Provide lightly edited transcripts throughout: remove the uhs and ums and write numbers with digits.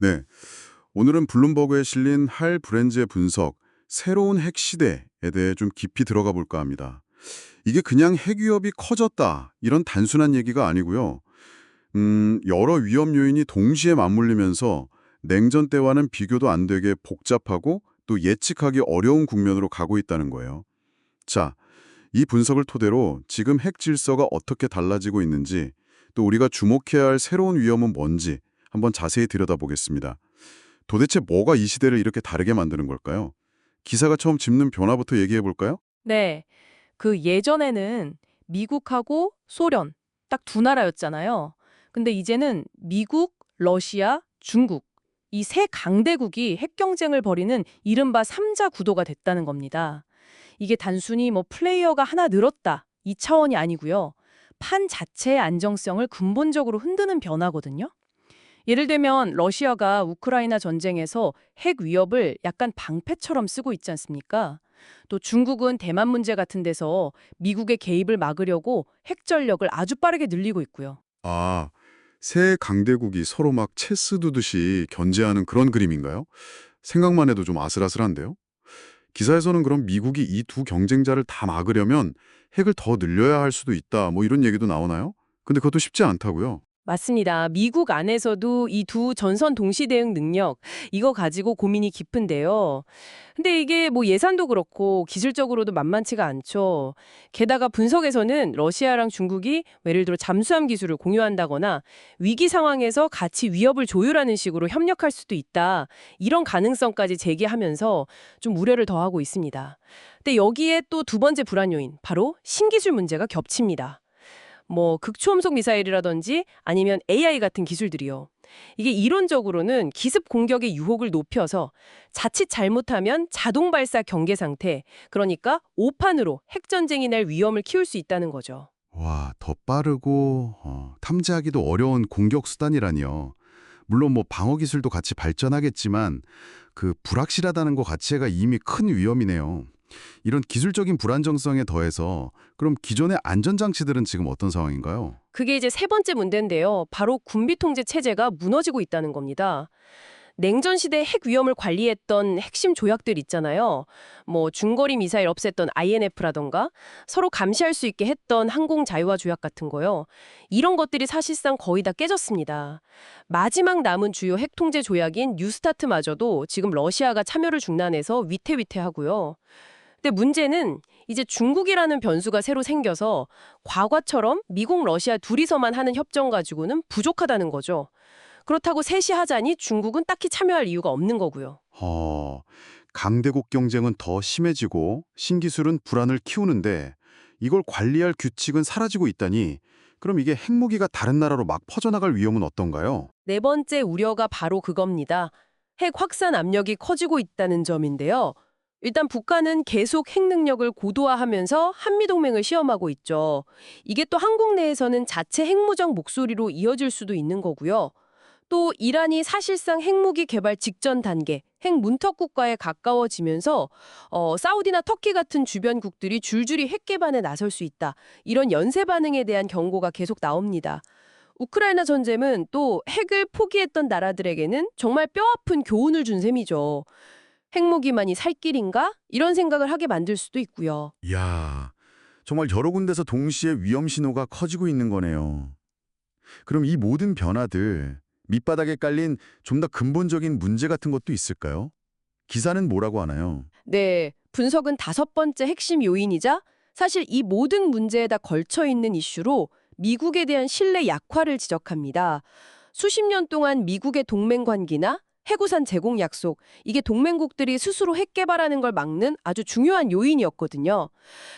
네, 오늘은 블룸버그에 실린 할 브랜즈의 분석, 새로운 핵 시대에 대해 좀 깊이 들어가 볼까 합니다. 이게 그냥 핵 위협이 커졌다, 이런 단순한 얘기가 아니고요. 여러 위험 요인이 동시에 맞물리면서 냉전 때와는 비교도 안 되게 복잡하고 또 예측하기 어려운 국면으로 가고 있다는 거예요. 자, 이 분석을 토대로 지금 핵 질서가 어떻게 달라지고 있는지, 또 우리가 주목해야 할 새로운 위험은 뭔지 한번 자세히 들여다보겠습니다. 도대체 뭐가 이 시대를 이렇게 다르게 만드는 걸까요? 기사가 처음 짚는 변화부터 얘기해 볼까요? 네. 그 예전에는 미국하고 소련 딱 두 나라였잖아요. 근데 이제는 미국, 러시아, 중국 이 세 강대국이 핵 경쟁을 벌이는 이른바 삼자 구도가 됐다는 겁니다. 이게 단순히 뭐 플레이어가 하나 늘었다 이 차원이 아니고요. 판 자체의 안정성을 근본적으로 흔드는 변화거든요. 예를 들면 러시아가 우크라이나 전쟁에서 핵 위협을 약간 방패처럼 쓰고 있지 않습니까? 또 중국은 대만 문제 같은 데서 미국의 개입을 막으려고 핵 전력을 아주 빠르게 늘리고 있고요. 아, 새 강대국이 서로 막 체스 두듯이 견제하는 그런 그림인가요? 생각만 해도 좀 아슬아슬한데요? 기사에서는 그럼 미국이 이 두 경쟁자를 다 막으려면 핵을 더 늘려야 할 수도 있다, 뭐 이런 얘기도 나오나요? 근데 그것도 쉽지 않다고요. 맞습니다. 미국 안에서도 이 두 전선 동시 대응 능력, 이거 가지고 고민이 깊은데요. 근데 이게 뭐 예산도 그렇고 기술적으로도 만만치가 않죠. 게다가 분석에서는 러시아랑 중국이 예를 들어 잠수함 기술을 공유한다거나 위기 상황에서 같이 위협을 조율하는 식으로 협력할 수도 있다. 이런 가능성까지 제기하면서 좀 우려를 더하고 있습니다. 근데 여기에 또 두 번째 불안 요인, 바로 신기술 문제가 겹칩니다. 뭐 극초음속 미사일이라든지 아니면 AI 같은 기술들이요. 이게 이론적으로는 기습 공격의 유혹을 높여서 자칫 잘못하면 자동 발사 경계 상태, 그러니까 오판으로 핵전쟁이 날 위험을 키울 수 있다는 거죠. 와, 더 빠르고 탐지하기도 어려운 공격 수단이라니요. 물론 뭐 방어 기술도 같이 발전하겠지만 그 불확실하다는 것 자체가 이미 큰 위험이네요. 이런 기술적인 불안정성에 더해서 그럼 기존의 안전장치들은 지금 어떤 상황인가요? 그게 이제 세 번째 문제인데요. 바로 군비 통제 체제가 무너지고 있다는 겁니다. 냉전 시대 핵 위험을 관리했던 핵심 조약들 있잖아요. 뭐 중거리 미사일 없앴던 INF라던가 서로 감시할 수 있게 했던 항공 자유화 조약 같은 거요. 이런 것들이 사실상 거의 다 깨졌습니다. 마지막 남은 주요 핵 통제 조약인 뉴스타트마저도 지금 러시아가 참여를 중단해서 위태위태하고요. 근데 문제는 이제 중국이라는 변수가 새로 생겨서 과거처럼 미국, 러시아 둘이서만 하는 협정 가지고는 부족하다는 거죠. 그렇다고 셋이 하자니 중국은 딱히 참여할 이유가 없는 거고요. 어, 강대국 경쟁은 더 심해지고 신기술은 불안을 키우는데 이걸 관리할 규칙은 사라지고 있다니 그럼 이게 핵무기가 다른 나라로 막 퍼져나갈 위험은 어떤가요? 네 번째 우려가 바로 그겁니다. 핵 확산 압력이 커지고 있다는 점인데요. 일단 북한은 계속 핵 능력을 고도화하면서 한미동맹을 시험하고 있죠. 이게 또 한국 내에서는 자체 핵무장 목소리로 이어질 수도 있는 거고요. 또 이란이 사실상 핵무기 개발 직전 단계, 핵 문턱 국가에 가까워지면서 사우디나 터키 같은 주변국들이 줄줄이 핵 개발에 나설 수 있다. 이런 연쇄 반응에 대한 경고가 계속 나옵니다. 우크라이나 전쟁은 또 핵을 포기했던 나라들에게는 정말 뼈아픈 교훈을 준 셈이죠. 핵무기만이 살 길인가? 이런 생각을 하게 만들 수도 있고요. 이야, 정말 여러 군데서 동시에 위험 신호가 커지고 있는 거네요. 그럼 이 모든 변화들 밑바닥에 깔린 좀 더 근본적인 문제 같은 것도 있을까요? 기사는 뭐라고 하나요? 네, 분석은 다섯 번째 핵심 요인이자 사실 이 모든 문제에다 걸쳐 있는 이슈로 미국에 대한 신뢰 약화를 지적합니다. 수십 년 동안 미국의 동맹 관계나 해구산 제공 약속, 이게 동맹국들이 스스로 핵 개발하는 걸 막는 아주 중요한 요인이었거든요.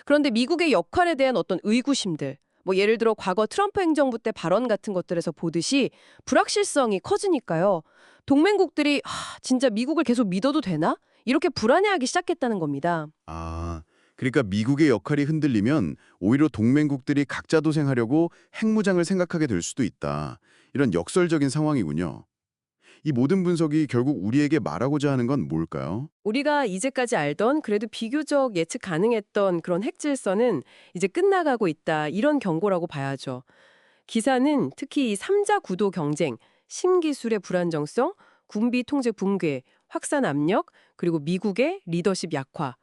그런데 미국의 역할에 대한 어떤 의구심들, 뭐 예를 들어 과거 트럼프 행정부 때 발언 같은 것들에서 보듯이 불확실성이 커지니까요. 동맹국들이 진짜 미국을 계속 믿어도 되나? 이렇게 불안해하기 시작했다는 겁니다. 아, 그러니까 미국의 역할이 흔들리면 오히려 동맹국들이 각자 도생하려고 핵무장을 생각하게 될 수도 있다. 이런 역설적인 상황이군요. 이 모든 분석이 결국 우리에게 말하고자 하는 건 뭘까요? 우리가 이제까지 알던 그래도 비교적 예측 가능했던 그런 핵 질서는 이제 끝나가고 있다. 이런 경고라고 봐야죠. 기사는 특히 이 3자 구도 경쟁, 신기술의 불안정성, 군비 통제 붕괴, 확산 압력, 그리고 미국의 리더십 약화.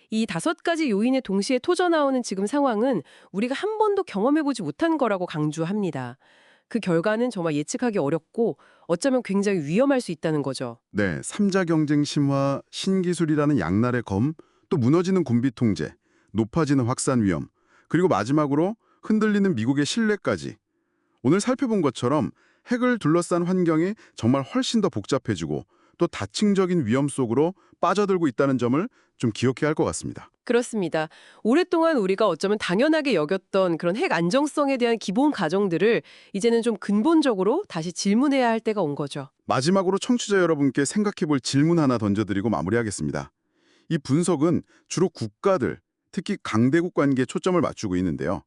이 5가지 요인에 동시에 터져나오는 지금 상황은 우리가 한 번도 경험해보지 못한 거라고 강조합니다. 그 결과는 정말 예측하기 어렵고 어쩌면 굉장히 위험할 수 있다는 거죠. 네, 삼자 경쟁 심화, 신기술이라는 양날의 검, 또 무너지는 군비 통제, 높아지는 확산 위험, 그리고 마지막으로 흔들리는 미국의 신뢰까지. 오늘 살펴본 것처럼 핵을 둘러싼 환경이 정말 훨씬 더 복잡해지고 또 다층적인 위험 속으로 빠져들고 있다는 점을 좀 기억해야 할 것 같습니다. 그렇습니다. 오랫동안 우리가 어쩌면 당연하게 여겼던 그런 핵 안정성에 대한 기본 가정들을 이제는 좀 근본적으로 다시 질문해야 할 때가 온 거죠. 마지막으로 청취자 여러분께 생각해 볼 질문 하나 던져드리고 마무리하겠습니다. 이 분석은 주로 국가들, 특히 강대국 관계에 초점을 맞추고 있는데요.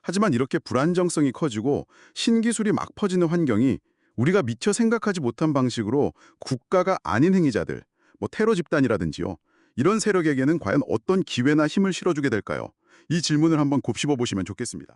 하지만 이렇게 불안정성이 커지고 신기술이 막 퍼지는 환경이 우리가 미처 생각하지 못한 방식으로 국가가 아닌 행위자들, 뭐 테러 집단이라든지요. 이런 세력에게는 과연 어떤 기회나 힘을 실어주게 될까요? 이 질문을 한번 곱씹어 보시면 좋겠습니다.